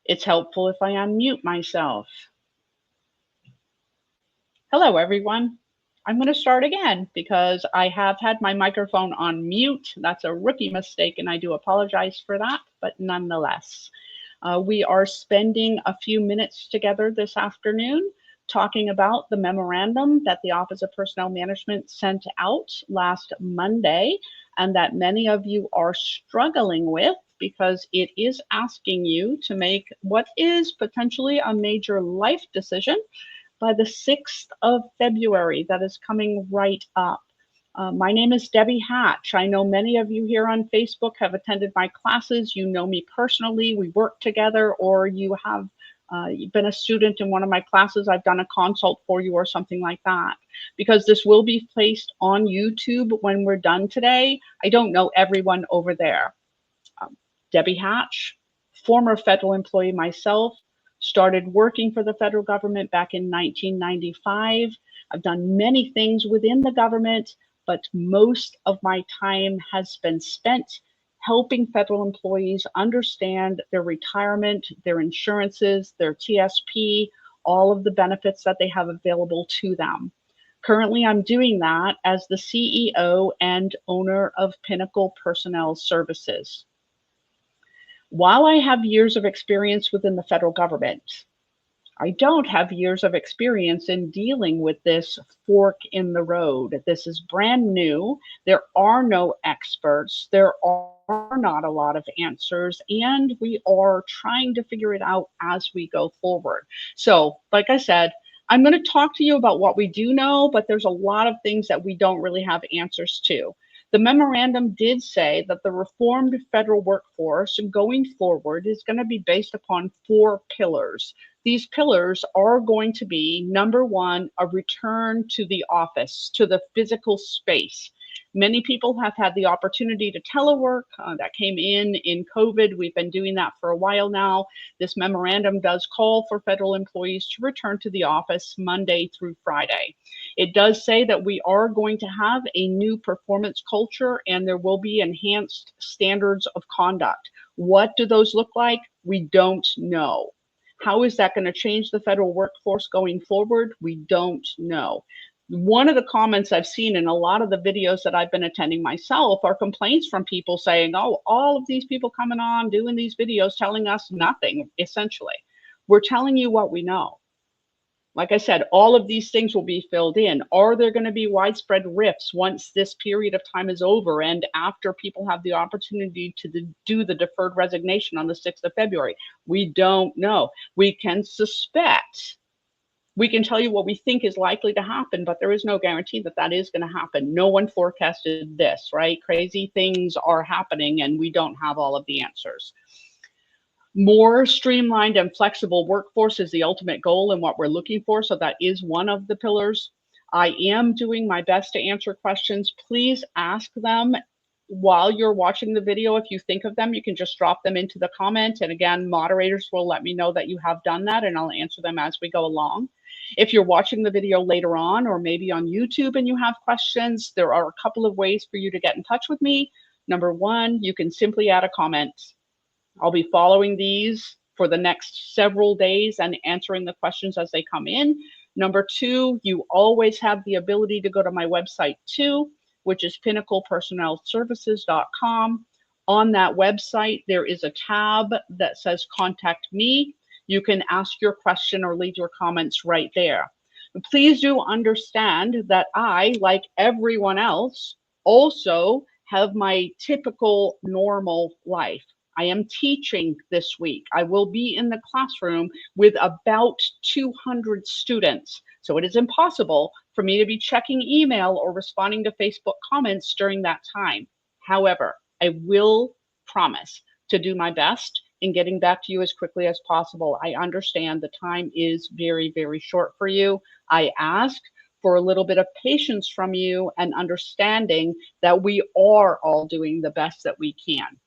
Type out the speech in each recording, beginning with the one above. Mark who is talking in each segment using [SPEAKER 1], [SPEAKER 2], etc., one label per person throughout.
[SPEAKER 1] It's helpful if I unmute myself. Hello, everyone. I'm going to start again because I have had my microphone on mute. That's a rookie mistake, and I do apologize for that, but nonetheless. We are spending a few minutes together this afternoon talking about the memorandum that the Office of Personnel Management sent out last Monday, and that many of you are struggling with because it is asking you to make what is potentially a major life decision by the 6th of February. That is coming right up. My name is Debbie Hatch. I know many of you here on Facebook have attended my classes. You know me personally. We work together, or you have been a student in one of my classes. I've done a consult for you or something like that. Because this will be placed on YouTube when we're done today. I don't know everyone over there. Debbie Hatch, former federal employee myself, started working for the federal government back in 1995. I've done many things within the government, but most of my time has been spent helping federal employees understand their retirement, their insurances, their TSP, all of the benefits that they have available to them. Currently, I'm doing that as the CEO and owner of Pinnacle Personnel Services. While I have years of experience within the federal government, I don't have years of experience in dealing with this fork in the road. This is brand new. There are no experts. There are not a lot of answers, and we are trying to figure it out as we go forward. So, like I said, I'm going to talk to you about what we do know, but there's a lot of things that we don't really have answers to. The memorandum did say that the reformed federal workforce going forward is going to be based upon 4 pillars. These pillars are going to be, number one, a return to the office, to the physical space. Many people have had the opportunity to telework. That came in COVID. We've been doing that for a while now. This memorandum does call for federal employees to return to the office Monday through Friday. It does say that we are going to have a new performance culture, and there will be enhanced standards of conduct. What do those look like? We don't know. How is that going to change the federal workforce going forward? We don't know. One of the comments I've seen in a lot of the videos that I've been attending myself are complaints from people saying, oh, all of these people coming on doing these videos telling us nothing, essentially. We're telling you what we know. Like I said, all of these things will be filled in. Are there going to be widespread rifts once this period of time is over and after people have the opportunity to do the deferred resignation on the 6th of February? We don't know. We can suspect. We can tell you what we think is likely to happen, but there is no guarantee that that is going to happen. No one forecasted this, right? Crazy things are happening and we don't have all of the answers. More streamlined and flexible workforce is the ultimate goal and what we're looking for. So that is one of the pillars. I am doing my best to answer questions. Please ask them while you're watching the video. If you think of them, you can just drop them into the comment. And again, moderators will let me know that you have done that and I'll answer them as we go along. If you're watching the video later on or maybe on YouTube and you have questions, there are a couple of ways for you to get in touch with me. Number one, you can simply add a comment. I'll be following these for the next several days and answering the questions as they come in. Number two, you always have the ability to go to my website too, which is pinnaclepersonnelservices.com. On that website, there is a tab that says Contact Me. You can ask your question or leave your comments right there. Please do understand that I, like everyone else, also have my typical normal life. I am teaching this week. I will be in the classroom with about 200 students. So it is impossible for me to be checking email or responding to Facebook comments during that time. However, I will promise to do my best in getting back to you as quickly as possible. I understand the time is very, very short for you. I ask for a little bit of patience from you and understanding that we are all doing the best that we can.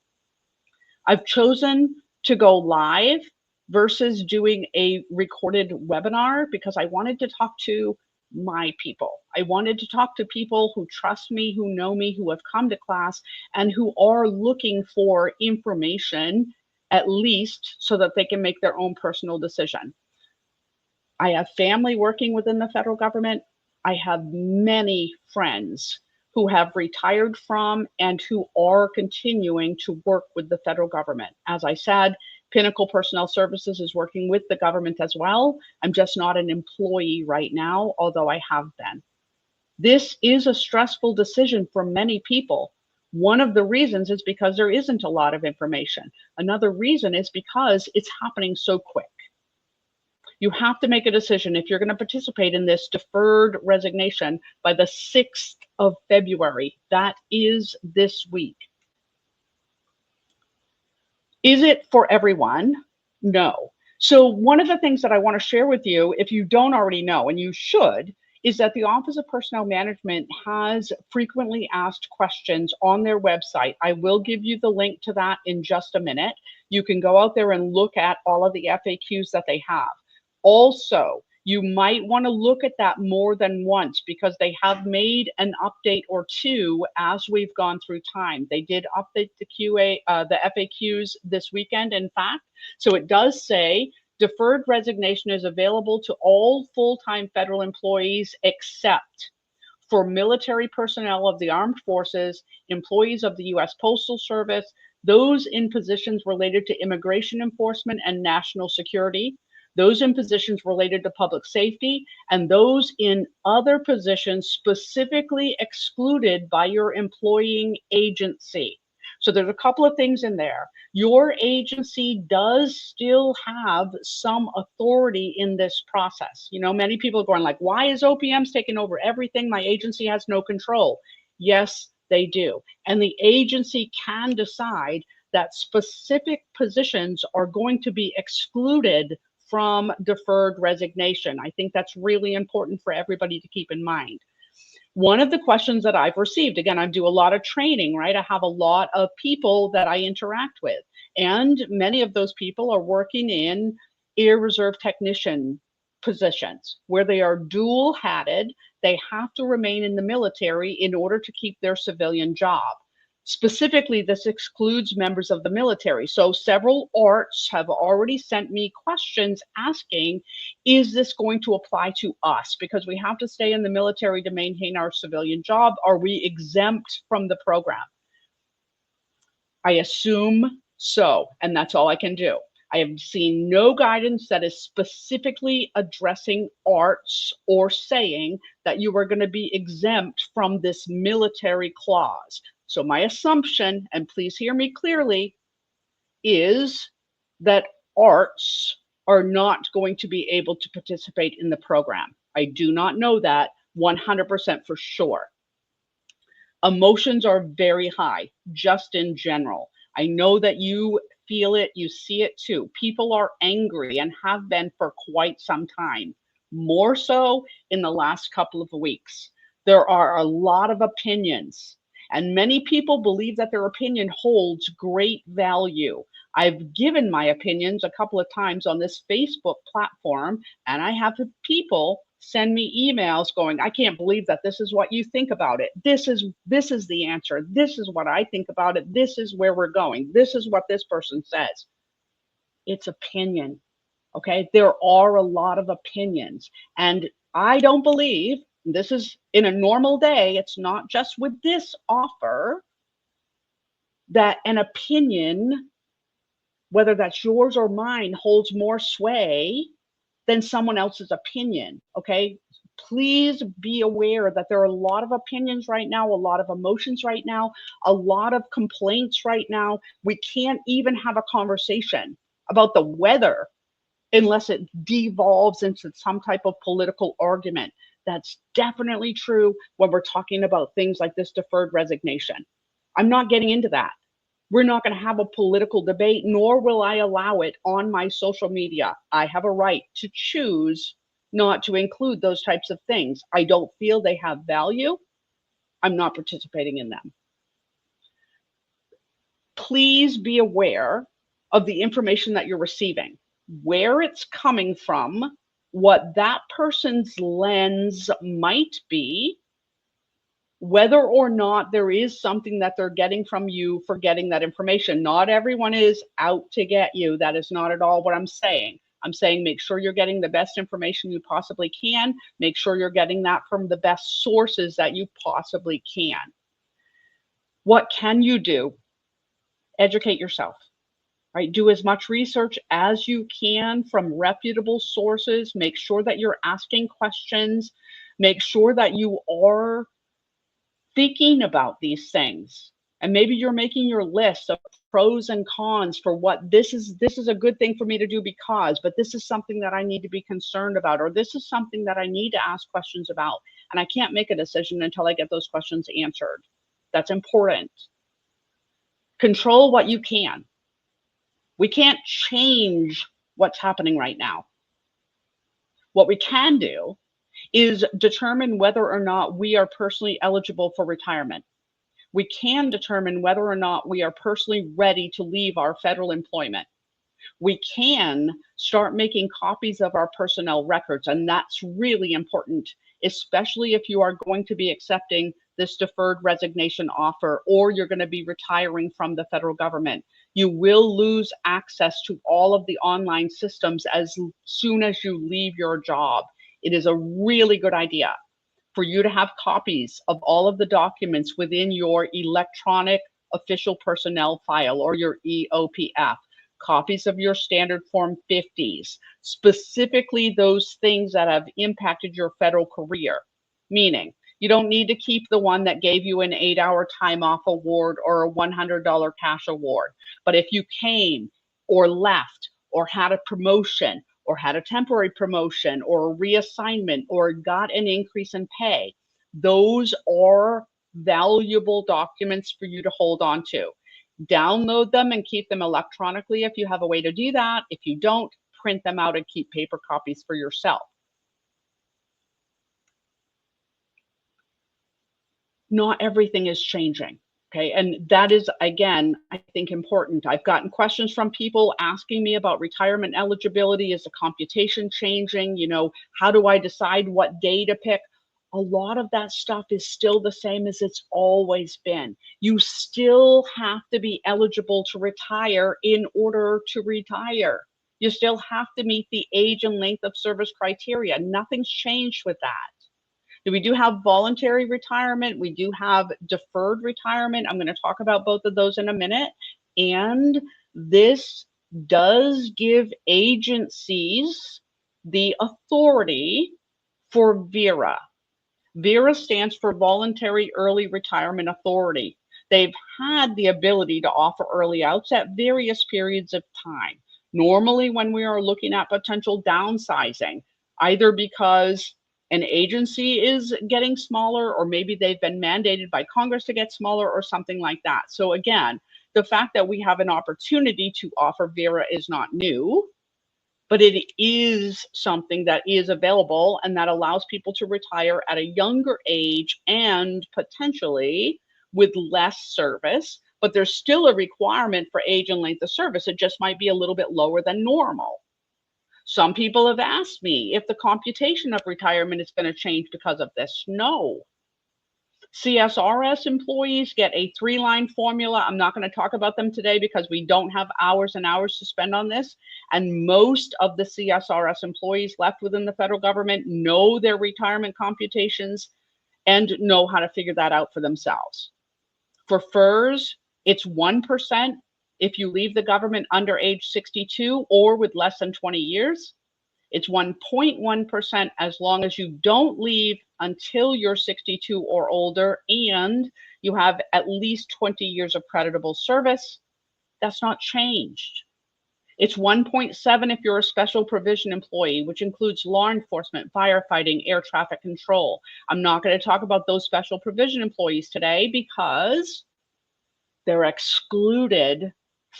[SPEAKER 1] I've chosen to go live versus doing a recorded webinar because I wanted to talk to my people. I wanted to talk to people who trust me, who know me, who have come to class, and who are looking for information at least so that they can make their own personal decision. I have family working within the federal government. I have many friends who have retired from and who are continuing to work with the federal government. As I said, Pinnacle Personnel Services is working with the government as well. I'm just not an employee right now, although I have been. This is a stressful decision for many people. One of the reasons is because there isn't a lot of information. Another reason is because it's happening so quick. You have to make a decision if you're going to participate in this deferred resignation by the 6th of February. That is this week. Is it for everyone? No. So one of the things that I want to share with you, if you don't already know, and you should, is that the Office of Personnel Management has frequently asked questions on their website. I will give you the link to that in just a minute. You can go out there and look at all of the FAQs that they have. Also, you might want to look at that more than once because they have made an update or two as we've gone through time. They did update the FAQs this weekend, in fact. So it does say deferred resignation is available to all full-time federal employees except for military personnel of the armed forces, employees of the U.S. Postal Service, those in positions related to immigration enforcement and national security, those in positions related to public safety, and those in other positions specifically excluded by your employing agency. So there's a couple of things in there. Your agency does still have some authority in this process. You know, many people are going like, why is OPM's taking over everything? My agency has no control. Yes, they do. And the agency can decide that specific positions are going to be excluded from deferred resignation. I think that's really important for everybody to keep in mind. One of the questions that I've received, again, I do a lot of training, right? I have a lot of people that I interact with, and many of those people are working in air reserve technician positions where they are dual-hatted. They have to remain in the military in order to keep their civilian job. Specifically, this excludes members of the military. So several ARTs have already sent me questions asking, is this going to apply to us? Because we have to stay in the military to maintain our civilian job. Are we exempt from the program? I assume so, and that's all I can do. I have seen no guidance that is specifically addressing ARTs or saying that you are going to be exempt from this military clause. So my assumption, and please hear me clearly, is that ARTs are not going to be able to participate in the program. I do not know that 100% for sure. Emotions are very high, just in general. I know that you feel it, you see it too. People are angry and have been for quite some time, more so in the last couple of weeks. There are a lot of opinions, and many people believe that their opinion holds great value. I've given my opinions a couple of times on this Facebook platform, and I have people send me emails going, I can't believe that this is what you think about it. This is the answer. This is what I think about it. This is where we're going. This is what this person says. It's opinion, okay? There are a lot of opinions, and I don't believe, this is in a normal day, it's not just with this offer, that an opinion, whether that's yours or mine, holds more sway than someone else's opinion, okay? Please be aware that there are a lot of opinions right now, a lot of emotions right now, a lot of complaints right now. We can't even have a conversation about the weather unless it devolves into some type of political argument. That's definitely true when we're talking about things like this deferred resignation. I'm not getting into that. We're not going to have a political debate, nor will I allow it on my social media. I have a right to choose not to include those types of things. I don't feel they have value. I'm not participating in them. Please be aware of the information that you're receiving, where it's coming from, what that person's lens might be, whether or not there is something that they're getting from you for getting that information. Not everyone is out to get you. That is not at all what I'm saying. I'm saying make sure you're getting the best information you possibly can. Make sure you're getting that from the best sources that you possibly can. What can you do? Educate yourself. Right? Do as much research as you can from reputable sources. Make sure that you're asking questions. Make sure that you are thinking about these things. And maybe you're making your list of pros and cons for what this is a good thing for me to do because, but this is something that I need to be concerned about, or this is something that I need to ask questions about. And I can't make a decision until I get those questions answered. That's important. Control what you can. We can't change what's happening right now. What we can do is determine whether or not we are personally eligible for retirement. We can determine whether or not we are personally ready to leave our federal employment. We can start making copies of our personnel records, and that's really important, especially if you are going to be accepting this deferred resignation offer or you're going to be retiring from the federal government. You will lose access to all of the online systems as soon as you leave your job. It is a really good idea for you to have copies of all of the documents within your electronic official personnel file or your EOPF, copies of your standard Form 50s, specifically those things that have impacted your federal career, meaning you don't need to keep the one that gave you an 8-hour time off award or a $100 cash award. But if you came or left or had a promotion or had a temporary promotion or a reassignment or got an increase in pay, those are valuable documents for you to hold on to. Download them and keep them electronically if you have a way to do that. If you don't, print them out and keep paper copies for yourself. Not everything is changing. Okay, and that is, again, I think important. I've gotten questions from people asking me about retirement eligibility. Is the computation changing? You know, how do I decide what day to pick? A lot of that stuff is still the same as it's always been. You still have to be eligible to retire in order to retire. You still have to meet the age and length of service criteria. Nothing's changed with that. We do have voluntary retirement. We do have deferred retirement. I'm going to talk about both of those in a minute. And this does give agencies the authority for VERA. VERA stands for Voluntary Early Retirement Authority. They've had the ability to offer early outs at various periods of time. Normally when we are looking at potential downsizing, either because an agency is getting smaller, or maybe they've been mandated by Congress to get smaller or something like that. So again, the fact that we have an opportunity to offer VERA is not new, but it is something that is available and that allows people to retire at a younger age and potentially with less service, but there's still a requirement for age and length of service. It just might be a little bit lower than normal. Some people have asked me if the computation of retirement is going to change because of this. No. CSRS employees get a 3-line formula. I'm not going to talk about them today because we don't have hours and hours to spend on this. And most of the CSRS employees left within the federal government know their retirement computations and know how to figure that out for themselves. For FERS, it's 1%. If you leave the government under age 62 or with less than 20 years, it's 1.1% as long as you don't leave until you're 62 or older and you have at least 20 years of creditable service. That's not changed. It's 1.7 if you're a special provision employee, which includes law enforcement, firefighting, air traffic control. I'm not going to talk about those special provision employees today because they're excluded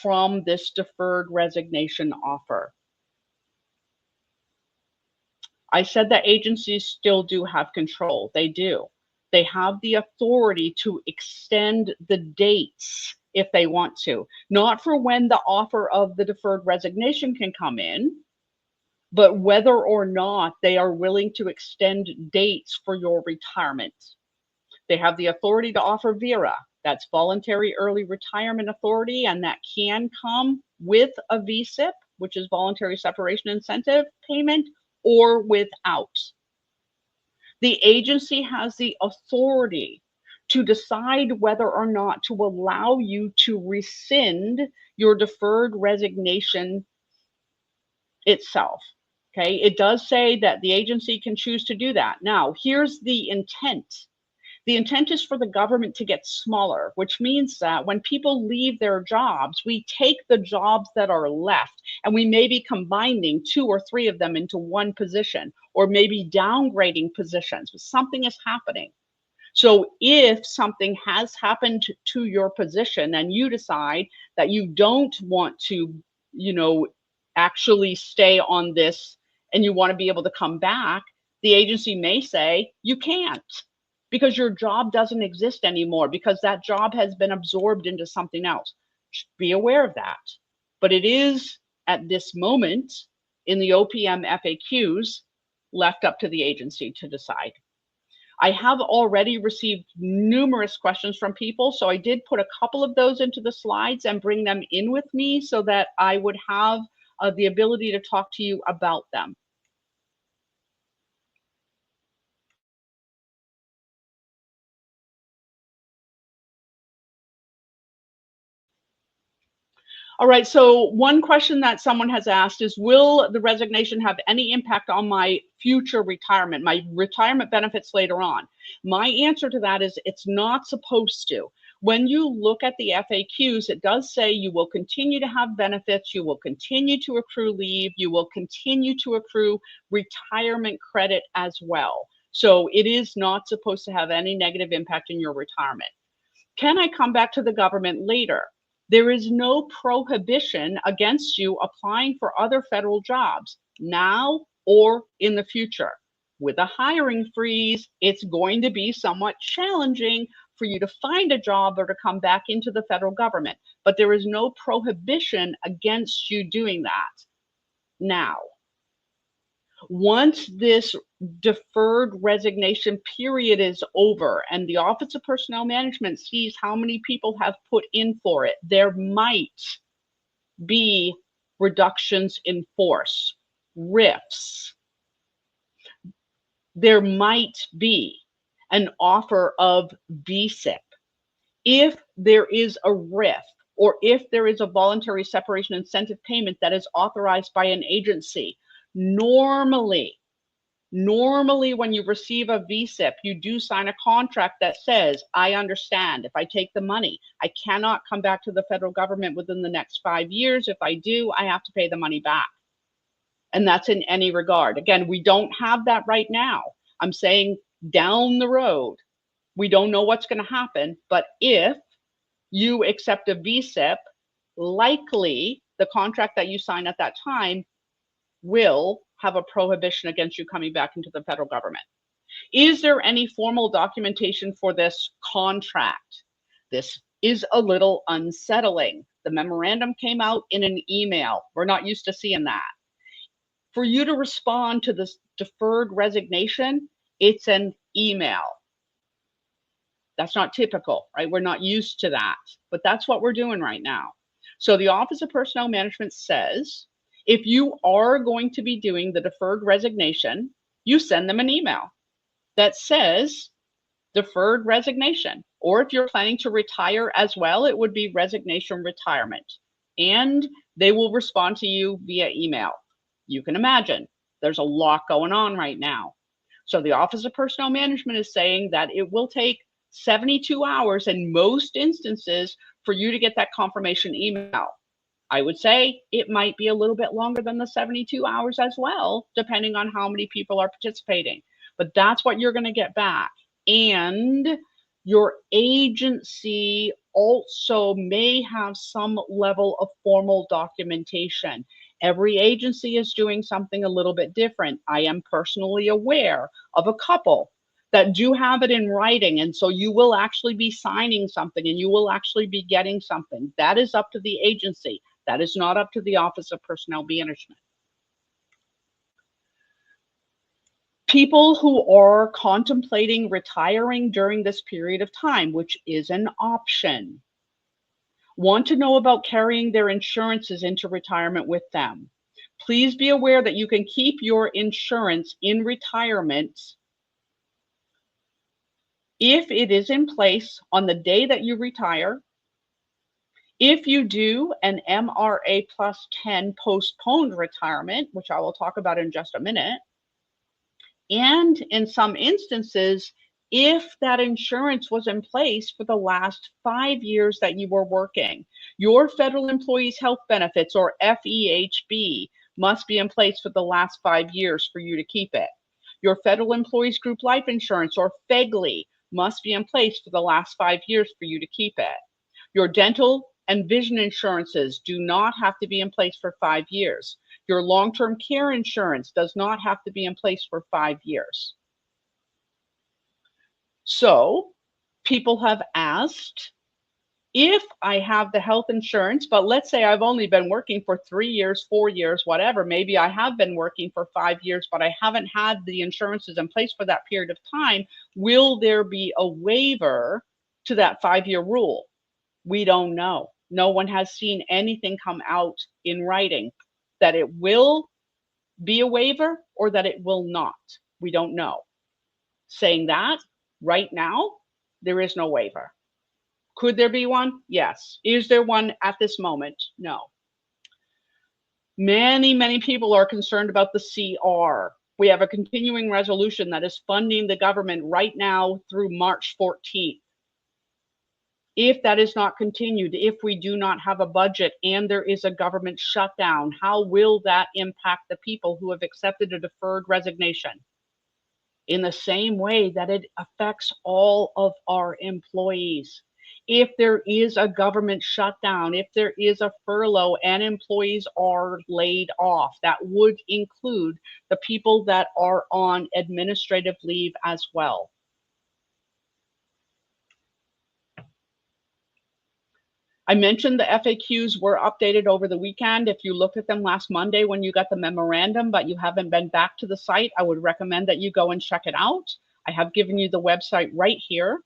[SPEAKER 1] from this deferred resignation offer. I said that agencies still do have control. They do. They have the authority to extend the dates if they want to, not for when the offer of the deferred resignation can come in, but whether or not they are willing to extend dates for your retirement. They have the authority to offer VERA. That's voluntary early retirement authority, and that can come with a VSIP, which is voluntary separation incentive payment, or without. The agency has the authority to decide whether or not to allow you to rescind your deferred resignation itself. Okay, it does say that the agency can choose to do that. Now, here's the intent. The intent is for the government to get smaller, which means that when people leave their jobs, we take the jobs that are left and we may be combining 2 or 3 of them into one position, or maybe downgrading positions, but something is happening. So if something has happened to your position and you decide that you don't want to, actually stay on this and you want to be able to come back, the agency may say you can't, because your job doesn't exist anymore, because that job has been absorbed into something else. Be aware of that. But it is, at this moment, in the OPM FAQs, left up to the agency to decide. I have already received numerous questions from people, so I did put a couple of those into the slides and bring them in with me so that I would have the ability to talk to you about them. All right, so one question that someone has asked is, will the resignation have any impact on my future retirement, my retirement benefits later on? My answer to that is it's not supposed to. When you look at the FAQs, it does say you will continue to have benefits, you will continue to accrue leave, you will continue to accrue retirement credit as well. So it is not supposed to have any negative impact in your retirement. Can I come back to the government later? There is no prohibition against you applying for other federal jobs now or in the future. With a hiring freeze, it's going to be somewhat challenging for you to find a job or to come back into the federal government, but there is no prohibition against you doing that now. Once this deferred resignation period is over and the Office of Personnel Management sees how many people have put in for it, there might be reductions in force, RIFs. There might be an offer of VSIP. If there is a RIF, or if there is a voluntary separation incentive payment that is authorized by an agency, normally when you receive a VSIP, you do sign a contract that says, I understand if I take the money, I cannot come back to the federal government within the next 5 years. If I do, I have to pay the money back. And that's in any regard. Again, we don't have that right now. I'm saying down the road, we don't know what's going to happen, but if you accept a VSIP, likely the contract that you sign at that time will have a prohibition against you coming back into the federal government. Is there any formal documentation for this contract? This is a little unsettling. The memorandum came out in an email. We're not used to seeing that. For you to respond to this deferred resignation, it's an email. That's not typical, right? We're not used to that, but that's what we're doing right now. So the Office of Personnel Management says, if you are going to be doing the deferred resignation, you send them an email that says deferred resignation. Or if you're planning to retire as well, it would be resignation retirement. And they will respond to you via email. You can imagine there's a lot going on right now. So the Office of Personnel Management is saying that it will take 72 hours in most instances for you to get that confirmation email. I would say it might be a little bit longer than the 72 hours as well, depending on how many people are participating. But that's what you're going to get back. And your agency also may have some level of formal documentation. Every agency is doing something a little bit different. I am personally aware of a couple that do have it in writing, and so you will actually be signing something and you will actually be getting something. That is up to the agency. That is not up to the Office of Personnel Management. People who are contemplating retiring during this period of time, which is an option, want to know about carrying their insurances into retirement with them. Please be aware that you can keep your insurance in retirement if it is in place on the day that you retire. If you do an MRA plus 10 postponed retirement, which I will talk about in just a minute, and in some instances, if that insurance was in place for the last 5 years that you were working, your federal employees health benefits, or FEHB, must be in place for the last 5 years for you to keep it. Your federal employees group life insurance, or FEGLI, must be in place for the last 5 years for you to keep it. Your dental and vision insurances do not have to be in place for 5 years. Your long-term care insurance does not have to be in place for 5 years. So people have asked, if I have the health insurance, but let's say I've only been working for 3 years, 4 years, whatever, maybe I have been working for 5 years, but I haven't had the insurances in place for that period of time, will there be a waiver to that 5-year rule? We don't know. No one has seen anything come out in writing that it will be a waiver or that it will not. We don't know. Saying that, right now, there is no waiver. Could there be one? Yes. Is there one at this moment? No. Many people are concerned about the CR. We have a continuing resolution that is funding the government right now through March 14th. If that is not continued, if we do not have a budget and there is a government shutdown, how will that impact the people who have accepted a deferred resignation? In the same way that it affects all of our employees. If there is a government shutdown, if there is a furlough and employees are laid off, that would include the people that are on administrative leave as well. I mentioned the FAQs were updated over the weekend. If you looked at them last Monday when you got the memorandum, but you haven't been back to the site, I would recommend that you go and check it out. I have given you the website right here.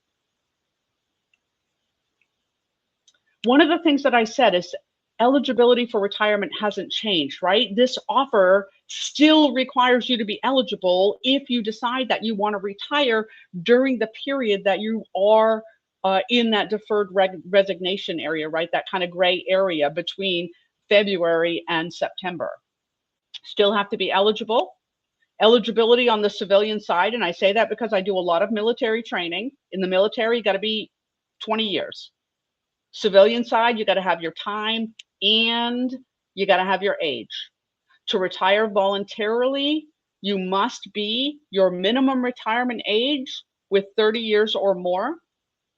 [SPEAKER 1] One of the things that I said is eligibility for retirement hasn't changed, right? This offer still requires you to be eligible if you decide that you want to retire during the period that you are in that deferred resignation area, right? That kind of gray area between February and September. Still have to be eligible. Eligibility on the civilian side, and I say that because I do a lot of military training. In the military, you got to be 20 years. Civilian side, you got to have your time and you got to have your age. To retire voluntarily, you must be your minimum retirement age with 30 years or more,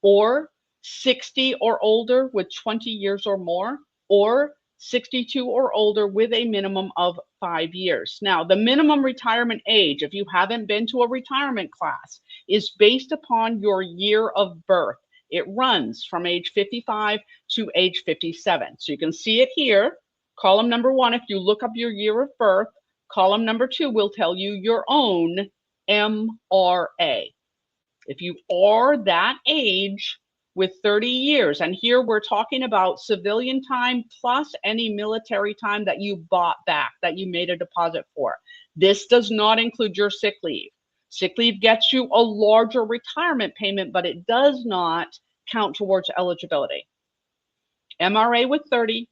[SPEAKER 1] or 60 or older with 20 years or more, or 62 or older with a minimum of 5 years. Now, the minimum retirement age, if you haven't been to a retirement class, is based upon your year of birth. It runs from age 55 to age 57. So you can see it here. Column number 1, if you look up your year of birth, column number 2 will tell you your own MRA. If you are that age with 30 years, and here we're talking about civilian time plus any military time that you bought back, that you made a deposit for. This does not include your sick leave. Sick leave gets you a larger retirement payment, but it does not count towards eligibility. MRA with 30,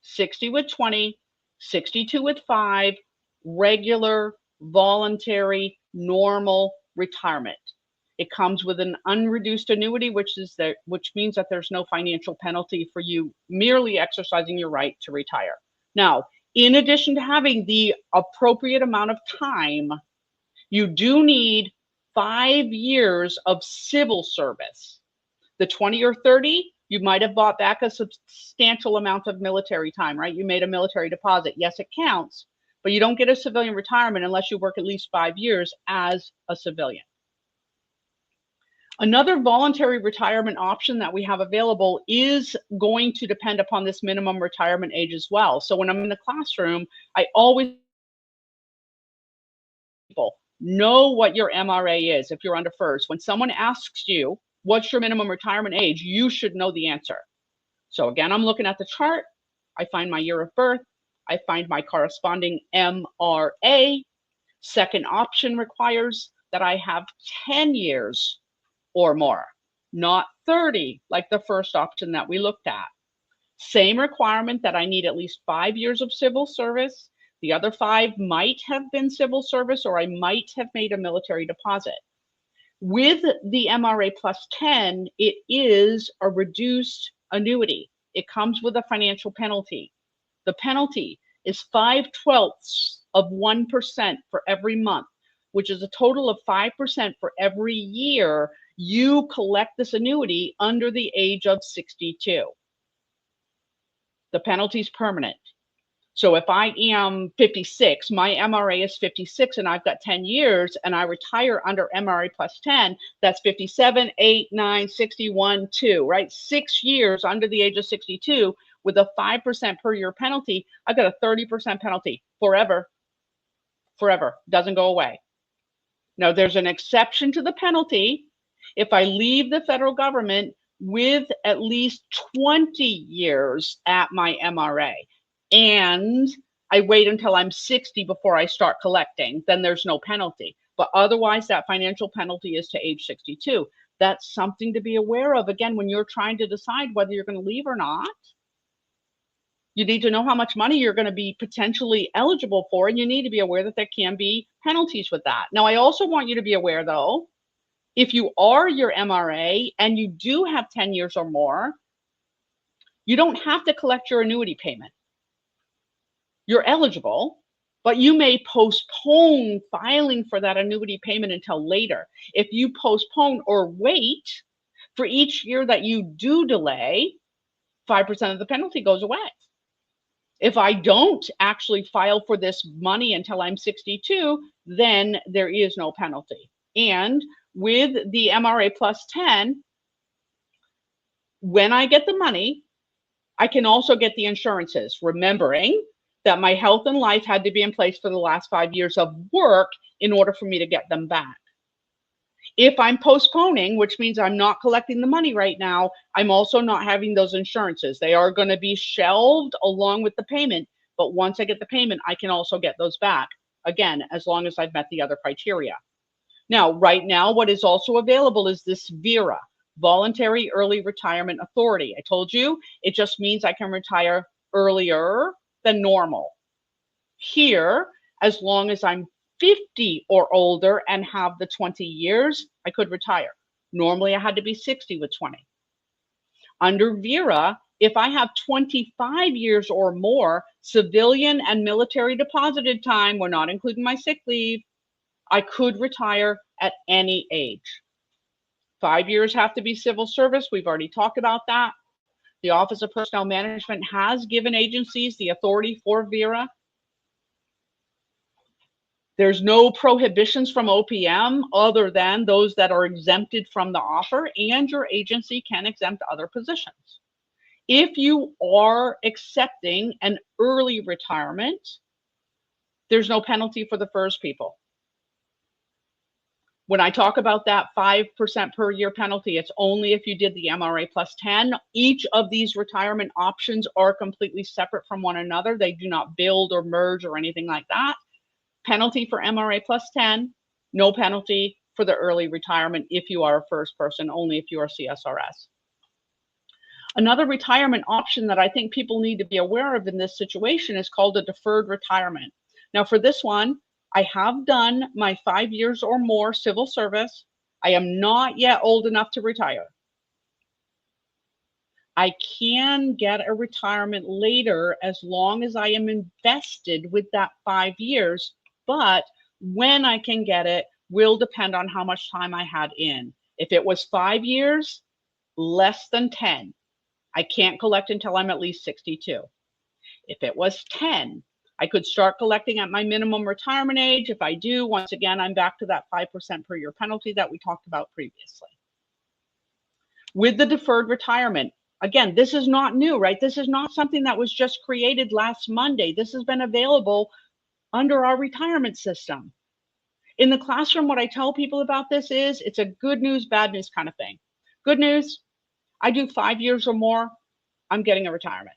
[SPEAKER 1] 60 with 20, 62 with 5, regular, voluntary, normal retirement. It comes with an unreduced annuity, which means that there's no financial penalty for you merely exercising your right to retire. Now, in addition to having the appropriate amount of time, you do need 5 years of civil service. The 20 or 30, you might have bought back a substantial amount of military time, right? You made a military deposit. Yes, it counts, but you don't get a civilian retirement unless you work at least 5 years as a civilian. Another voluntary retirement option that we have available is going to depend upon this minimum retirement age as well. So when I'm in the classroom, I always people, Know what your MRA is if you're under FERS. When someone asks you, what's your minimum retirement age, you should know the answer. So again, I'm looking at the chart. I find my year of birth. I find my corresponding MRA. Second option requires that I have 10 years or more, not 30, like the first option that we looked at. Same requirement that I need at least 5 years of civil service. The other 5 might have been civil service, or I might have made a military deposit. With the MRA plus 10, it is a reduced annuity. It comes with a financial penalty. The penalty is 5/12 of 1% for every month, which is a total of 5% for every year you collect this annuity under the age of 62. The penalty is permanent. So if I am 56, my MRA is 56 and I've got 10 years and I retire under MRA plus 10, that's 57, 8, 9, 61, 2, right? 6 years under the age of 62 with a 5% per year penalty, I've got a 30% penalty forever. Forever, doesn't go away. Now there's an exception to the penalty if I leave the federal government with at least 20 years at my MRA. And I wait until I'm 60 before I start collecting, then there's no penalty. But otherwise, that financial penalty is to age 62. That's something to be aware of, again, when you're trying to decide whether you're going to leave or not. You need to know how much money you're going to be potentially eligible for, and you need to be aware that there can be penalties with that. Now, I also want you to be aware, though, if you are your MRA and you do have 10 years or more, you don't have to collect your annuity payment. You're eligible, but you may postpone filing for that annuity payment until later. If you postpone or wait for each year that you do delay, 5% of the penalty goes away. If I don't actually file for this money until I'm 62, then there is no penalty. And with the MRA plus 10, when I get the money, I can also get the insurances, remembering that my health and life had to be in place for the last 5 years of work in order for me to get them back. If I'm postponing, which means I'm not collecting the money right now, I'm also not having those insurances. They are going to be shelved along with the payment, but once I get the payment, I can also get those back, again, as long as I've met the other criteria. Now, right now, what is also available is this VERA, Voluntary Early Retirement Authority. I told you, it just means I can retire earlier than normal. Here, as long as I'm 50 or older and have the 20 years, I could retire. Normally, I had to be 60 with 20. Under VERA, if I have 25 years or more, civilian and military deposited time, we're not including my sick leave, I could retire at any age. 5 years have to be civil service. We've already talked about that. The Office of Personnel Management has given agencies the authority for VERA. There's no prohibitions from OPM other than those that are exempted from the offer, and your agency can exempt other positions. If you are accepting an early retirement, there's no penalty for the FERS people. When I talk about that 5% per year penalty, it's only if you did the MRA plus 10. Each of these retirement options are completely separate from one another. They do not build or merge or anything like that. Penalty for MRA plus 10, no penalty for the early retirement if you are a FERS person, only if you are CSRS. Another retirement option that I think people need to be aware of in this situation is called a deferred retirement. Now for this one, I have done my 5 years or more civil service. I am not yet old enough to retire. I can get a retirement later as long as I am invested with that 5 years, but when I can get it will depend on how much time I had in. If it was 5 years, less than 10, I can't collect until I'm at least 62. If it was 10, I could start collecting at my minimum retirement age. If I do, once again, I'm back to that 5% per year penalty that we talked about previously. With the deferred retirement, again, this is not new, right? This is not something that was just created last Monday. This has been available under our retirement system. In the classroom, what I tell people about this is it's a good news, bad news kind of thing. Good news, I do 5 years or more, I'm getting a retirement.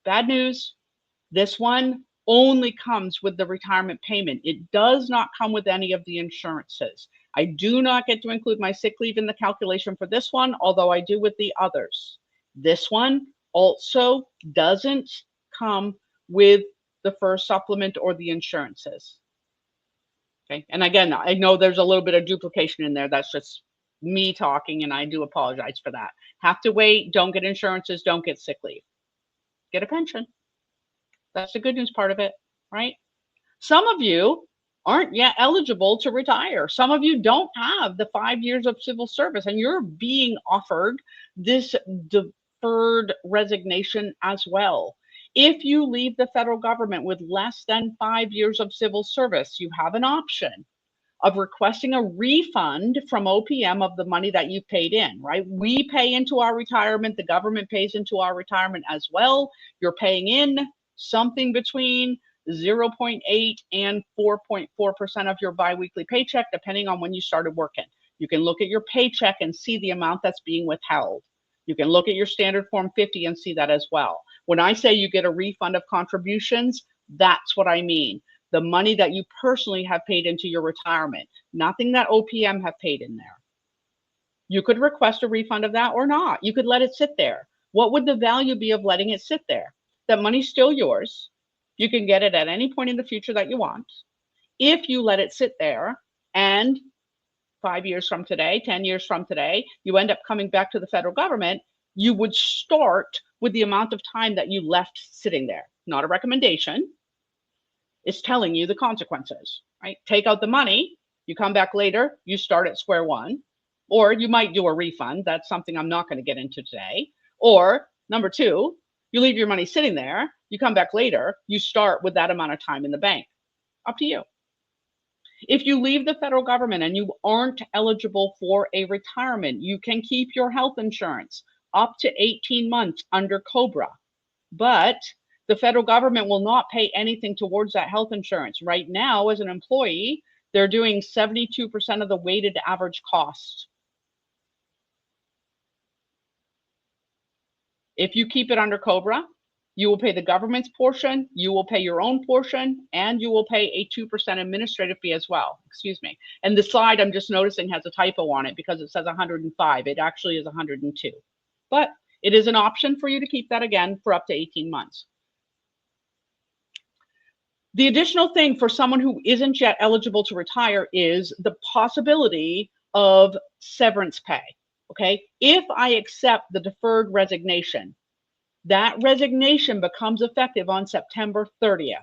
[SPEAKER 1] Bad news, this one only comes with the retirement payment. It does not come with any of the insurances. I do not get to include my sick leave in the calculation for this one, although I do with the others. This one also doesn't come with the first supplement or the insurances. Okay, and again, I know there's a little bit of duplication in there. That's just me talking, and I do apologize for that. Have to wait, don't get insurances, don't get sick leave. Get a pension. That's the good news part of it, right? Some of you aren't yet eligible to retire. Some of you don't have the 5 years of civil service, and you're being offered this deferred resignation as well. If you leave the federal government with less than 5 years of civil service, you have an option of requesting a refund from OPM of the money that you've paid in, right? We pay into our retirement, the government pays into our retirement as well. You're paying in something between 0.8 and 4.4% of your biweekly paycheck, depending on when you started working. You can look at your paycheck and see the amount that's being withheld. You can look at your standard form 50 and see that as well. When I say you get a refund of contributions, that's what I mean. The money that you personally have paid into your retirement, nothing that OPM have paid in there. You could request a refund of that or not. You could let it sit there. What would the value be of letting it sit there? That money's still yours. You can get it at any point in the future that you want. If you let it sit there and 5 years from today, 10 years from today, you end up coming back to the federal government, you would start with the amount of time that you left sitting there. Not a recommendation. It's telling you the consequences, right? Take out the money, you come back later, you start at square one, or you might do a refund. That's something I'm not going to get into today. Or number two, you leave your money sitting there, you come back later, you start with that amount of time in the bank. Up to you. If you leave the federal government and you aren't eligible for a retirement, you can keep your health insurance up to 18 months under COBRA. But the federal government will not pay anything towards that health insurance. Right now, as an employee, they're doing 72% of the weighted average cost. If you keep it under COBRA, you will pay the government's portion, you will pay your own portion, and you will pay a 2% administrative fee as well. Excuse me. And the slide I'm just noticing has a typo on it because it says 105. It actually is 102. But it is an option for you to keep that again for up to 18 months. The additional thing for someone who isn't yet eligible to retire is the possibility of severance pay. Okay, if I accept the deferred resignation, that resignation becomes effective on September 30th.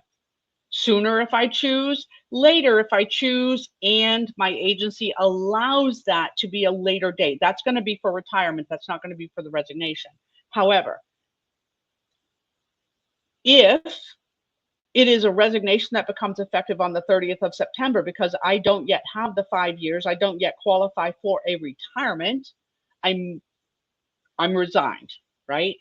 [SPEAKER 1] Sooner if I choose, later if I choose, and my agency allows that to be a later date. That's going to be for retirement. That's not going to be for the resignation. However, if it is a resignation that becomes effective on the 30th of September because I don't yet have the 5 years, I don't yet qualify for a retirement, I'm resigned, right?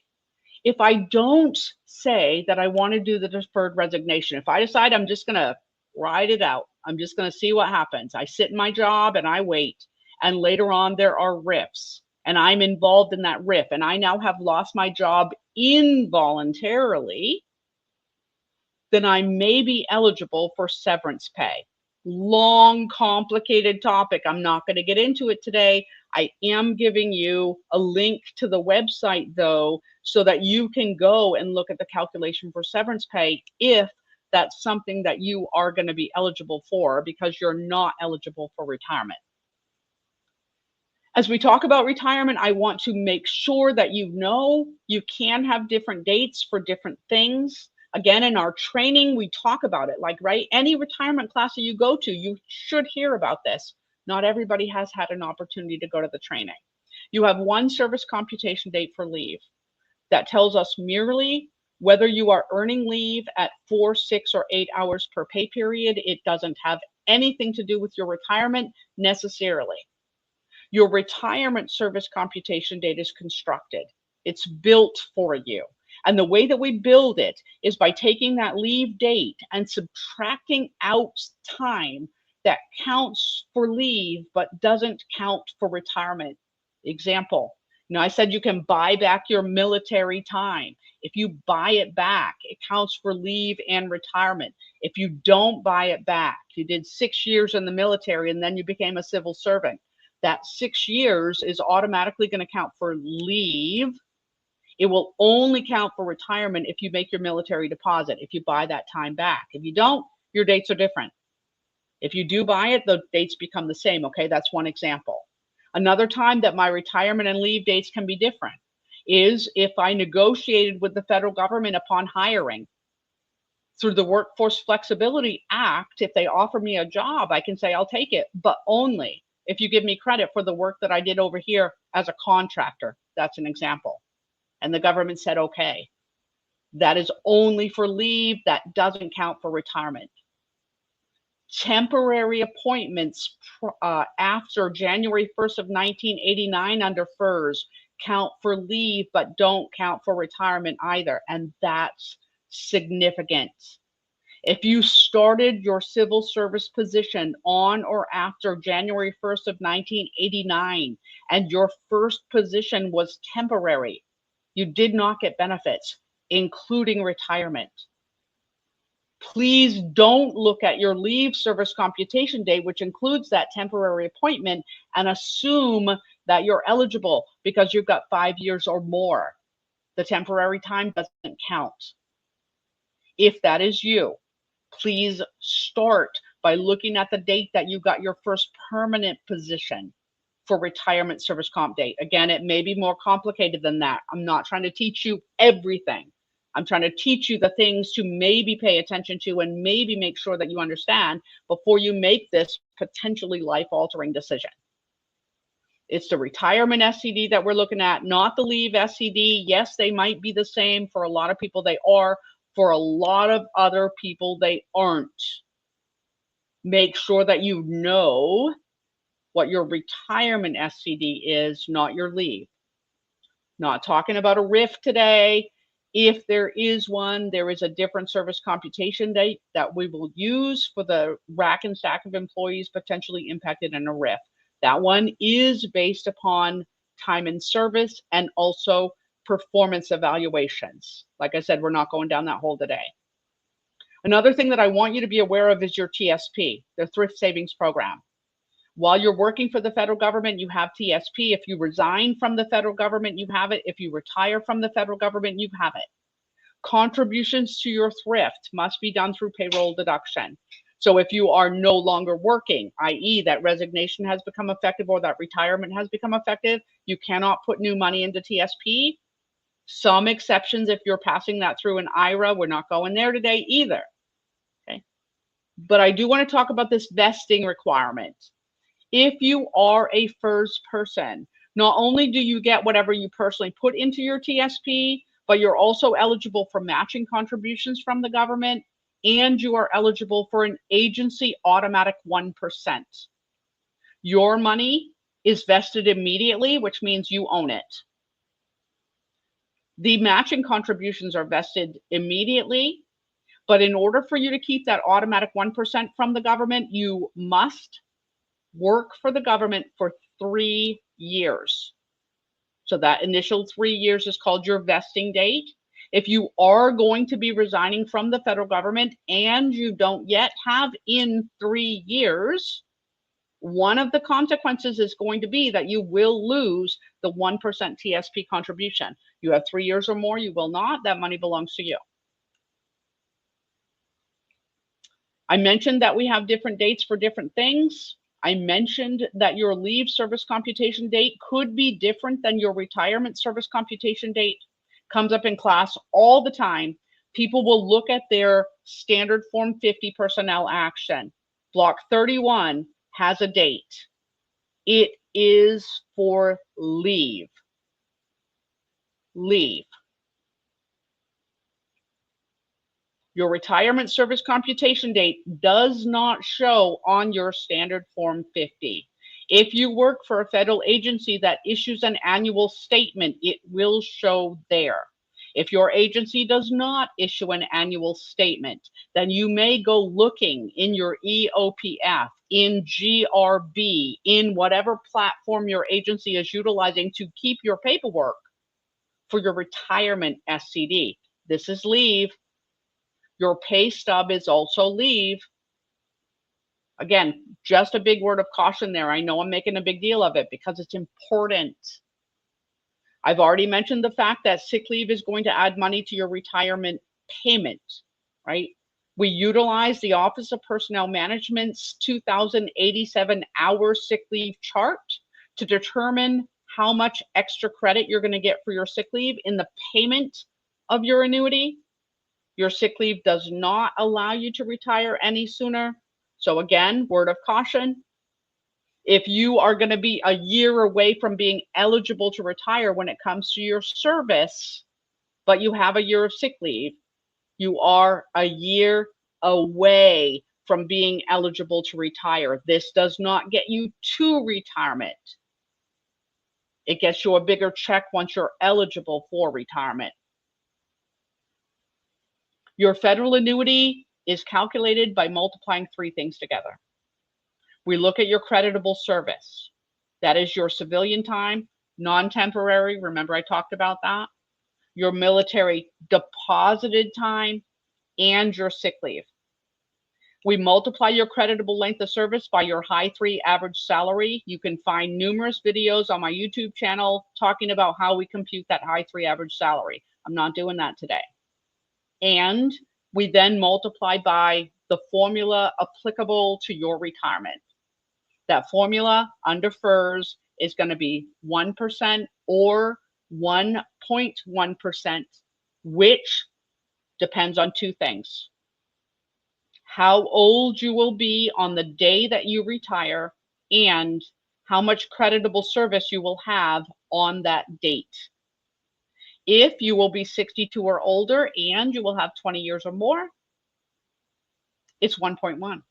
[SPEAKER 1] If I don't say that I want to do the deferred resignation, if I decide I'm just going to ride it out, I'm just going to see what happens. I sit in my job and I wait. And later on, there are RIFs and I'm involved in that RIF and I now have lost my job involuntarily, then I may be eligible for severance pay. Long, complicated topic. I'm not going to get into it today. I am giving you a link to the website, though, so that you can go and look at the calculation for severance pay if that's something that you are going to be eligible for because you're not eligible for retirement. As we talk about retirement, I want to make sure that you know you can have different dates for different things. Again, in our training, we talk about it. Like, right, any retirement class that you go to, you should hear about this. Not everybody has had an opportunity to go to the training. You have one service computation date for leave that tells us merely whether you are earning leave at 4, 6, or 8 hours per pay period. It doesn't have anything to do with your retirement necessarily. Your retirement service computation date is constructed. It's built for you. And the way that we build it is by taking that leave date and subtracting out time that counts for leave but doesn't count for retirement. Example, I said you can buy back your military time. If you buy it back, it counts for leave and retirement. If you don't buy it back, you did 6 years in the military and then you became a civil servant, that 6 years is automatically going to count for leave. It will only count for retirement if you make your military deposit, if you buy that time back. If you don't, your dates are different. If you do buy it, the dates become the same, okay? That's one example. Another time that my retirement and leave dates can be different is if I negotiated with the federal government upon hiring. Through the Workforce Flexibility Act, if they offer me a job, I can say I'll take it, but only if you give me credit for the work that I did over here as a contractor. That's an example. And the government said, okay. That is only for leave. That doesn't count for retirement. Temporary appointments after January 1st of 1989 under FERS count for leave, but don't count for retirement either. And that's significant. If you started your civil service position on or after January 1st of 1989 and your first position was temporary, you did not get benefits, including retirement. Please don't look at your leave service computation date, which includes that temporary appointment, and assume that you're eligible because you've got 5 years or more. The temporary time doesn't count. If that is you, please start by looking at the date that you got your first permanent position for retirement service comp date. Again, it may be more complicated than that. I'm not trying to teach you everything. I'm trying to teach you the things to maybe pay attention to and maybe make sure that you understand before you make this potentially life-altering decision. It's the retirement SCD that we're looking at, not the leave SCD. Yes, they might be the same. For a lot of people, they are. For a lot of other people, they aren't. Make sure that you know what your retirement SCD is, not your leave. Not talking about a RIF today. If there is one, there is a different service computation date that we will use for the rack and stack of employees potentially impacted in a RIF. That one is based upon time in service and also performance evaluations. Like I said, we're not going down that hole today. Another thing that I want you to be aware of is your TSP, the Thrift Savings Program. While you're working for the federal government, you have TSP. If you resign from the federal government, you have it. If you retire from the federal government, you have it. Contributions to your thrift must be done through payroll deduction. So if you are no longer working, i.e. that resignation has become effective or that retirement has become effective, you cannot put new money into TSP. Some exceptions if you're passing that through an IRA. We're not going there today either. Okay. But I do want to talk about this vesting requirement. If you are a FERS person, not only do you get whatever you personally put into your TSP, but you're also eligible for matching contributions from the government, and you are eligible for an agency automatic 1%. Your money is vested immediately, which means you own it. The matching contributions are vested immediately, but in order for you to keep that automatic 1% from the government, you must work for the government for 3 years. So that initial 3 years is called your vesting date. If you are going to be resigning from the federal government and you don't yet have in 3 years, one of the consequences is going to be that you will lose the 1% TSP contribution. You have 3 years or more, you will not. That money belongs to you. I mentioned that we have different dates for different things. I mentioned that your leave service computation date could be different than your retirement service computation date. Comes up in class all the time. People will look at their standard Form 50 personnel action. Block 31 has a date. It is for leave. Leave. Your retirement service computation date does not show on your standard Form 50. If you work for a federal agency that issues an annual statement, it will show there. If your agency does not issue an annual statement, then you may go looking in your EOPF, in GRB, in whatever platform your agency is utilizing to keep your paperwork for your retirement SCD. This is leave. Your pay stub is also leave. Again, just a big word of caution there. I know I'm making a big deal of it because it's important. I've already mentioned the fact that sick leave is going to add money to your retirement payment, right? We utilize the Office of Personnel Management's 2,087 hour sick leave chart to determine how much extra credit you're going to get for your sick leave in the payment of your annuity. Your sick leave does not allow you to retire any sooner. So again, word of caution. If you are going to be a year away from being eligible to retire when it comes to your service, but you have a year of sick leave, you are a year away from being eligible to retire. This does not get you to retirement. It gets you a bigger check once you're eligible for retirement. Your federal annuity is calculated by multiplying three things together. We look at your creditable service. That is your civilian time, non-temporary, remember I talked about that, your military deposited time, and your sick leave. We multiply your creditable length of service by your high 3 average salary. You can find numerous videos on my YouTube channel talking about how we compute that high 3 average salary. I'm not doing that today. And we then multiply by the formula applicable to your retirement. That formula under FERS is going to be 1% or 1.1%, which depends on two things. How old you will be on the day that you retire and how much creditable service you will have on that date. If you will be 62 or older and you will have 20 years or more, it's 1.1.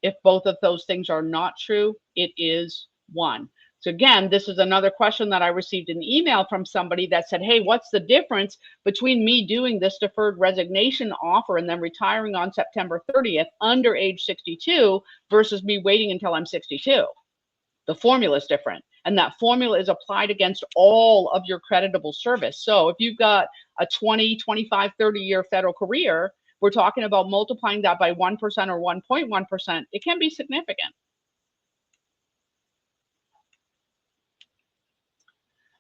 [SPEAKER 1] If both of those things are not true, it is 1. So again, this is another question that I received an email from somebody that said, hey, what's the difference between me doing this deferred resignation offer and then retiring on September 30th under age 62 versus me waiting until I'm 62? The formula is different. And that formula is applied against all of your creditable service. So if you've got a 20, 25, 30-year federal career, we're talking about multiplying that by 1% or 1.1%. It can be significant.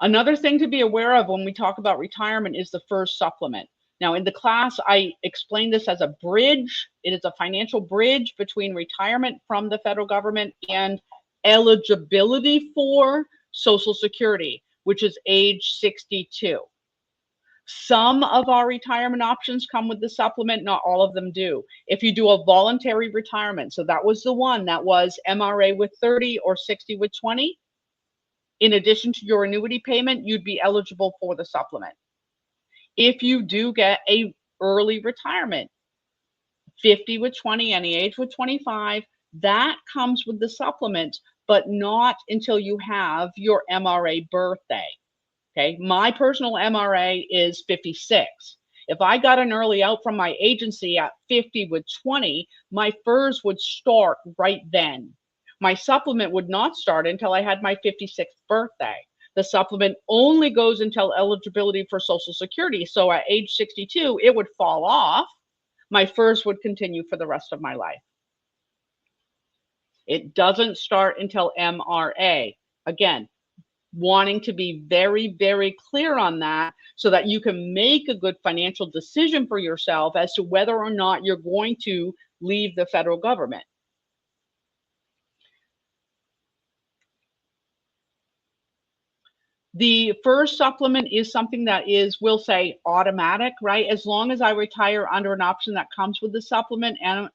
[SPEAKER 1] Another thing to be aware of when we talk about retirement is the FERS supplement. Now, in the class, I explained this as a bridge. It is a financial bridge between retirement from the federal government and eligibility for Social Security, which is age 62. Some of our retirement options come with the supplement, not all of them do. If you do a voluntary retirement, so that was the one that was MRA with 30 or 60 with 20, in addition to your annuity payment, you'd be eligible for the supplement. If you do get a early retirement, 50 with 20, any age with 25, that comes with the supplement, but not until you have your MRA birthday. Okay, my personal MRA is 56. If I got an early out from my agency at 50 with 20, my FERS would start right then. My supplement would not start until I had my 56th birthday. The supplement only goes until eligibility for Social Security. So at age 62, it would fall off. My FERS would continue for the rest of my life. It doesn't start until MRA. Again, wanting to be very, very clear on that so that you can make a good financial decision for yourself as to whether or not you're going to leave the federal government. The FERS supplement is something that is, we'll say, automatic, right? As long as I retire under an option that comes with the supplement and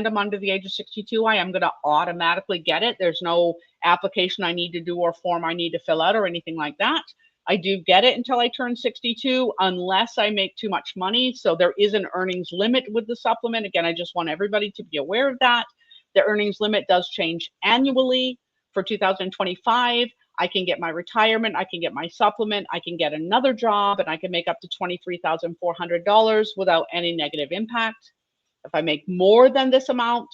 [SPEAKER 1] I'm under the age of 62, I am going to automatically get it. There's no application I need to do or form I need to fill out or anything like that. I do get it until I turn 62 unless I make too much money. So there is an earnings limit with the supplement. Again, I just want everybody to be aware of that. The earnings limit does change annually. For 2025, I can get my retirement, I can get my supplement, I can get another job, and I can make up to $23,400 without any negative impact. If I make more than this amount,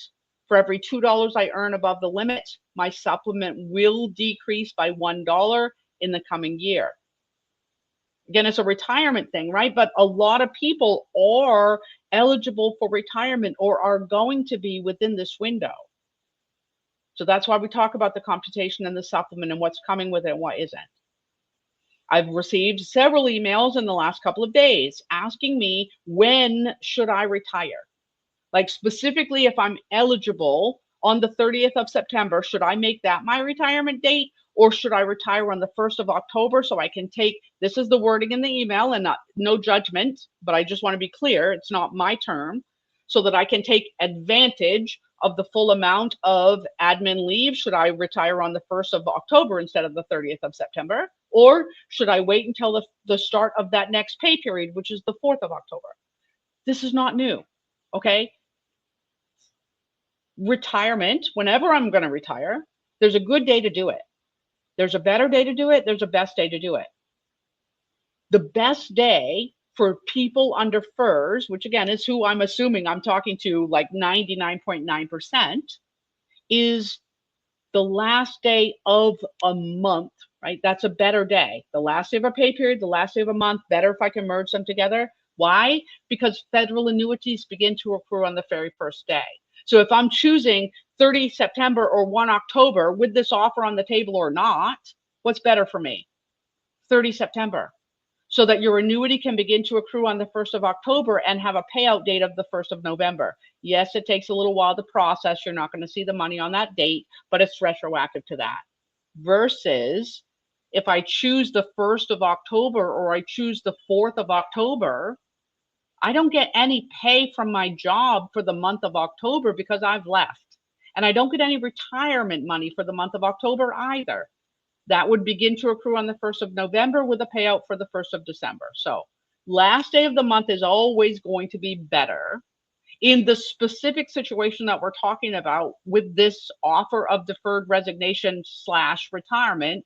[SPEAKER 1] for every $2 I earn above the limit, my supplement will decrease by $1 in the coming year. Again, it's a retirement thing, right? But a lot of people are eligible for retirement or are going to be within this window. So that's why we talk about the computation and the supplement and what's coming with it and what isn't. I've received several emails in the last couple of days asking me, when should I retire? Like specifically, if I'm eligible on the 30th of September, should I make that my retirement date? Or should I retire on the 1st of October so I can take, this is the wording in the email and no judgment, but I just want to be clear, it's not my term, so that I can take advantage of the full amount of admin leave. Should I retire on the 1st of October instead of the 30th of September? Or should I wait until the start of that next pay period, which is the 4th of October? This is not new, okay? Retirement, whenever I'm going to retire, there's a good day to do it. There's a better day to do it. There's a best day to do it. The best day for people under FERS, which again is who I'm assuming I'm talking to like 99.9%, is the last day of a month, right? That's a better day. The last day of a pay period, the last day of a month, better if I can merge them together. Why? Because federal annuities begin to accrue on the very first day. So if I'm choosing 30 September or 1 October with this offer on the table or not, what's better for me? 30 September. So that your annuity can begin to accrue on the 1st of October and have a payout date of the 1st of November. Yes, it takes a little while to process. You're not going to see the money on that date, but it's retroactive to that. Versus if I choose the 1st of October or I choose the 4th of October, I don't get any pay from my job for the month of October because I've left. And I don't get any retirement money for the month of October either. That would begin to accrue on the 1st of November with a payout for the 1st of December. So last day of the month is always going to be better. In the specific situation that we're talking about with this offer of deferred resignation / retirement,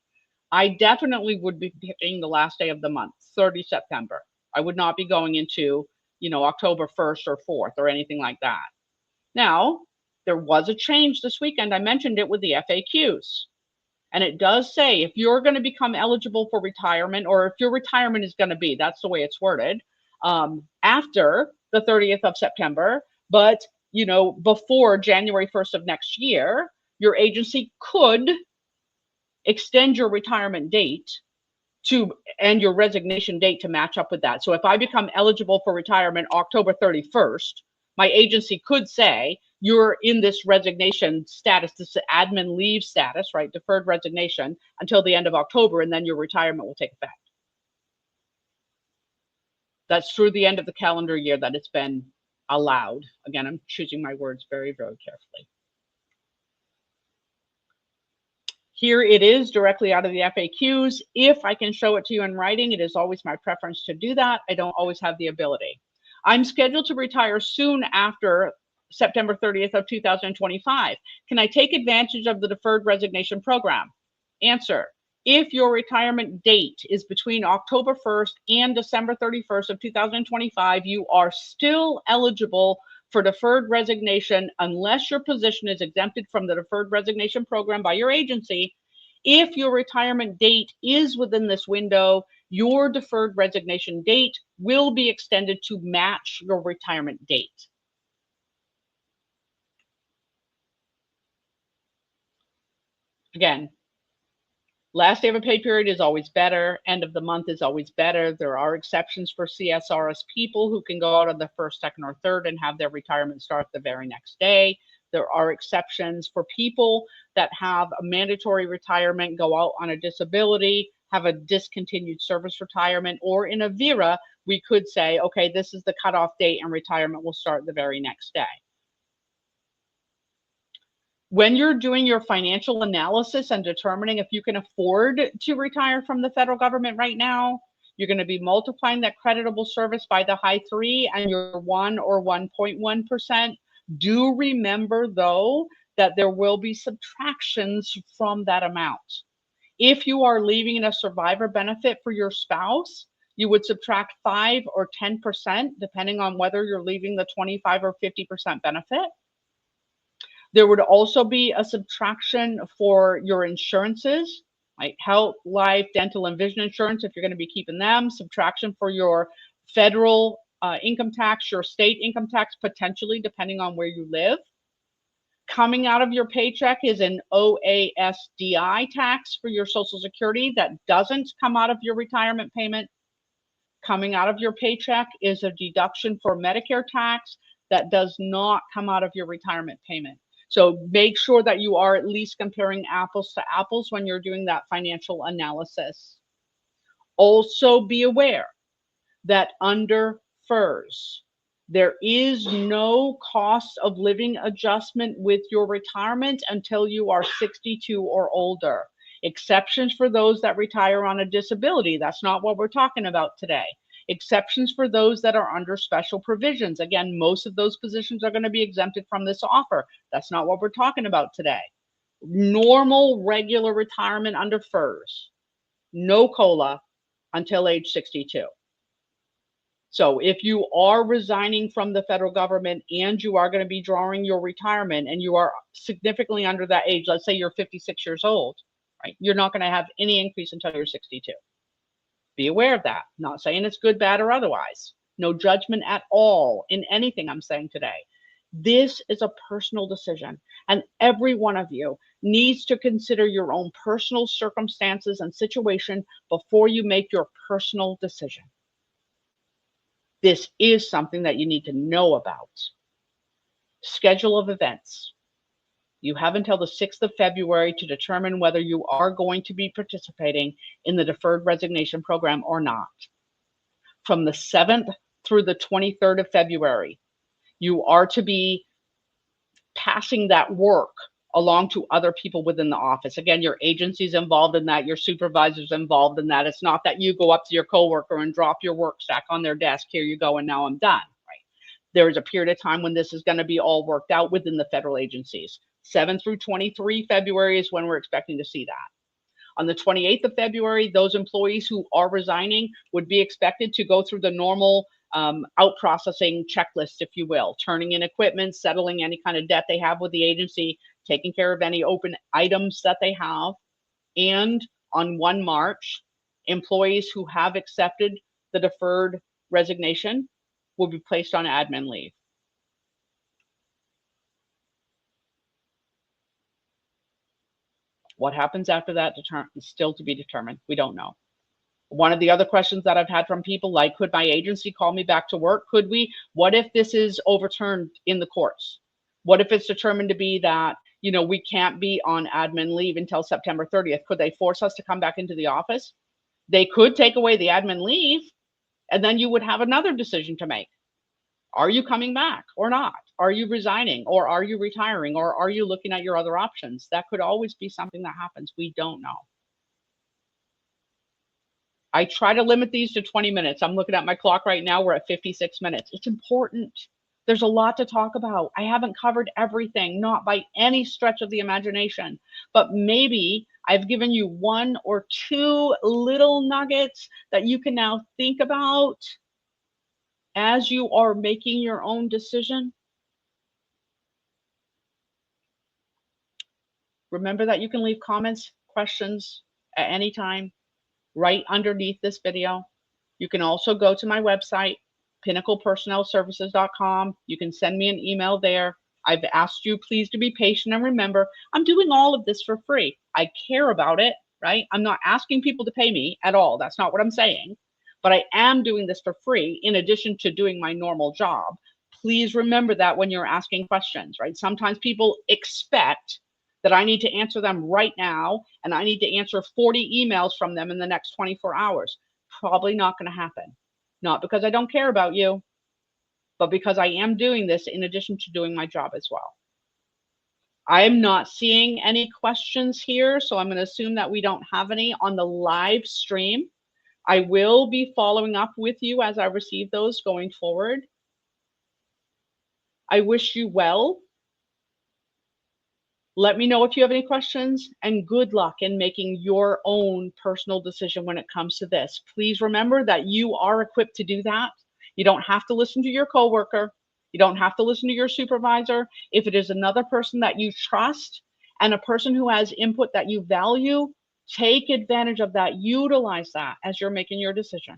[SPEAKER 1] I definitely would be picking the last day of the month, 30 September. I would not be going into, October 1st or 4th or anything like that. Now, there was a change this weekend. I mentioned it with the FAQs. And it does say if you're going to become eligible for retirement, or if your retirement is going to be, that's the way it's worded, after the 30th of September, but before January 1st of next year, your agency could extend your retirement date and your resignation date to match up with that. So if I become eligible for retirement October 31st, my agency could say, you're in this resignation status, this admin leave status, right? Deferred resignation until the end of October, and then your retirement will take effect. That's through the end of the calendar year that it's been allowed. Again, I'm choosing my words very, very carefully. Here it is directly out of the FAQs. If I can show it to you in writing, it is always my preference to do that. I don't always have the ability. I'm scheduled to retire soon after September 30th of 2025. Can I take advantage of the deferred resignation program? Answer: if your retirement date is between October 1st and December 31st of 2025, you are still eligible for deferred resignation unless your position is exempted from the deferred resignation program by your agency. If your retirement date is within this window, your deferred resignation date will be extended to match your retirement date. Again, last day of a pay period is always better. End of the month is always better. There are exceptions for CSRS people who can go out on the 1st, 2nd, or 3rd and have their retirement start the very next day. There are exceptions for people that have a mandatory retirement, go out on a disability, have a discontinued service retirement, or in a VERA, we could say, okay, this is the cutoff date and retirement will start the very next day. When you're doing your financial analysis and determining if you can afford to retire from the federal government right now, you're going to be multiplying that creditable service by the high 3 and your 1 or 1.1%. Do remember, though, that there will be subtractions from that amount. If you are leaving a survivor benefit for your spouse, you would subtract 5 or 10%, depending on whether you're leaving the 25 or 50% benefit. There would also be a subtraction for your insurances, like health, life, dental, and vision insurance, if you're going to be keeping them. Subtraction for your federal income tax, your state income tax, potentially, depending on where you live. Coming out of your paycheck is an OASDI tax for your Social Security that doesn't come out of your retirement payment. Coming out of your paycheck is a deduction for Medicare tax that does not come out of your retirement payment. So make sure that you are at least comparing apples to apples when you're doing that financial analysis. Also be aware that under FERS, there is no cost of living adjustment with your retirement until you are 62 or older. Exceptions for those that retire on a disability. That's not what we're talking about today. Exceptions for those that are under special provisions. Again, most of those positions are going to be exempted from this offer. That's not what we're talking about today. Normal, regular retirement under FERS. No COLA until age 62. So if you are resigning from the federal government and you are going to be drawing your retirement and you are significantly under that age, let's say you're 56 years old, right? You're not going to have any increase until you're 62. Be aware of that. Not saying it's good, bad, or otherwise. No judgment at all in anything I'm saying today. This is a personal decision, and every one of you needs to consider your own personal circumstances and situation before you make your personal decision. This is something that you need to know about. Schedule of events. You have until the 6th of February to determine whether you are going to be participating in the deferred resignation program or not. From the 7th through the 23rd of February, you are to be passing that work along to other people within the office. Again, your agency's involved in that, your supervisor's involved in that. It's not that you go up to your coworker and drop your work stack on their desk, here you go, and now I'm done, right? There is a period of time when this is going to be all worked out within the federal agencies. 7 through 23 February is when we're expecting to see that. On the 28th of February, those employees who are resigning would be expected to go through the normal out processing checklist, if you will, turning in equipment, settling any kind of debt they have with the agency, taking care of any open items that they have. And on 1 March, employees who have accepted the deferred resignation will be placed on admin leave. What happens after that is still to be determined. We don't know. One of the other questions that I've had from people, like, could my agency call me back to work? Could we? What if this is overturned in the courts? What if it's determined to be that, you know, we can't be on admin leave until September 30th? Could they force us to come back into the office? They could take away the admin leave, and then you would have another decision to make. Are you coming back or not? Are you resigning, or are you retiring, or are you looking at your other options? That could always be something that happens. We don't know. I try to limit these to 20 minutes. I'm looking at my clock right now. We're at 56 minutes. It's important. There's a lot to talk about. I haven't covered everything, not by any stretch of the imagination, but maybe I've given you 1 or 2 little nuggets that you can now think about as you are making your own decision. Remember that you can leave comments, questions at any time right underneath this video. You can also go to my website, pinnaclepersonnelservices.com. You can send me an email there. I've asked you please to be patient, and remember, I'm doing all of this for free. I care about it, right? I'm not asking people to pay me at all. That's not what I'm saying. But I am doing this for free in addition to doing my normal job. Please remember that when you're asking questions, right? Sometimes people expect that I need to answer them right now, and I need to answer 40 emails from them in the next 24 hours. Probably not going to happen. Not because I don't care about you, but because I am doing this in addition to doing my job as well. I'm not seeing any questions here, so I'm going to assume that we don't have any on the live stream. I will be following up with you as I receive those going forward. I wish you well. Let me know if you have any questions, and good luck in making your own personal decision when it comes to this. Please remember that you are equipped to do that. You don't have to listen to your coworker. You don't have to listen to your supervisor. If it is another person that you trust and a person who has input that you value, take advantage of that. Utilize that as you're making your decision.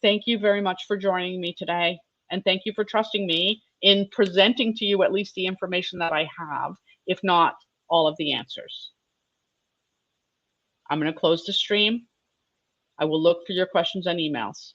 [SPEAKER 1] Thank you very much for joining me today, and thank you for trusting me in presenting to you at least the information that I have, if not all of the answers. I'm going to close the stream. I will look for your questions and emails.